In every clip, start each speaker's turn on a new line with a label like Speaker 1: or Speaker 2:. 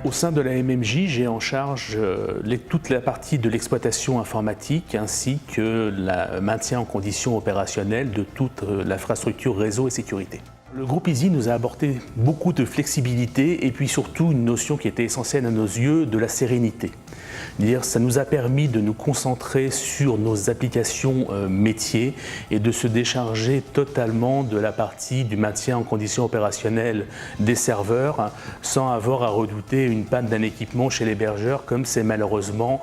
Speaker 1: Au sein de la MMJ, j'ai en charge toute la partie de l'exploitation informatique ainsi que le maintien en condition opérationnelle de toute l'infrastructure réseau et sécurité. Le groupe Easy nous a apporté beaucoup de flexibilité et puis surtout une notion qui était essentielle à nos yeux, de la sérénité. Ça nous a permis de nous concentrer sur nos applications métiers et de se décharger totalement de la partie du maintien en condition opérationnelle des serveurs sans avoir à redouter une panne d'un équipement chez l'hébergeur comme c'est malheureusement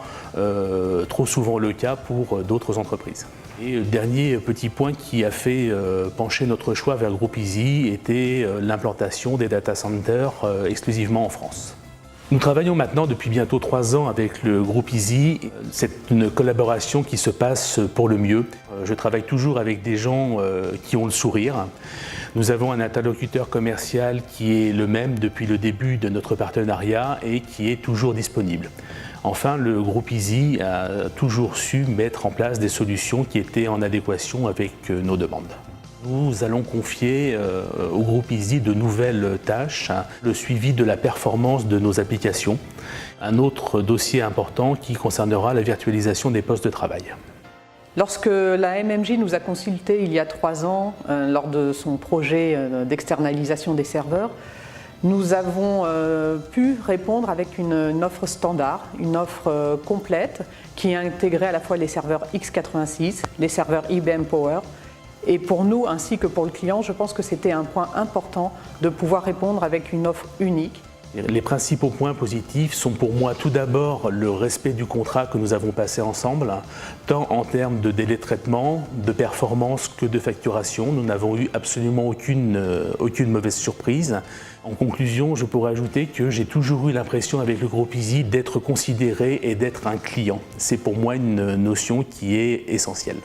Speaker 1: trop souvent le cas pour d'autres entreprises. Et le dernier petit point qui a fait pencher notre choix vers le groupe Easy était l'implantation des data centers exclusivement en France. Nous travaillons maintenant depuis bientôt 3 ans avec le groupe Easy. C'est une collaboration qui se passe pour le mieux. Je travaille toujours avec des gens qui ont le sourire. Nous avons un interlocuteur commercial qui est le même depuis le début de notre partenariat et qui est toujours disponible. Enfin, le groupe Easy a toujours su mettre en place des solutions qui étaient en adéquation avec nos demandes. Nous allons confier au groupe Easy de nouvelles tâches, le suivi de la performance de nos applications, un autre dossier important qui concernera la virtualisation des postes de travail.
Speaker 2: Lorsque la MMJ nous a consultés il y a 3 ans, lors de son projet d'externalisation des serveurs, nous avons pu répondre avec une offre standard, une offre complète qui intégrait à la fois les serveurs x86, les serveurs IBM Power. Et pour nous, ainsi que pour le client, je pense que c'était un point important de pouvoir répondre avec une offre unique.
Speaker 1: Les principaux points positifs sont pour moi tout d'abord le respect du contrat que nous avons passé ensemble, tant en termes de délai de traitement, de performance que de facturation. Nous n'avons eu absolument aucune mauvaise surprise. En conclusion, je pourrais ajouter que j'ai toujours eu l'impression avec le groupe Easy d'être considéré et d'être un client. C'est pour moi une notion qui est essentielle.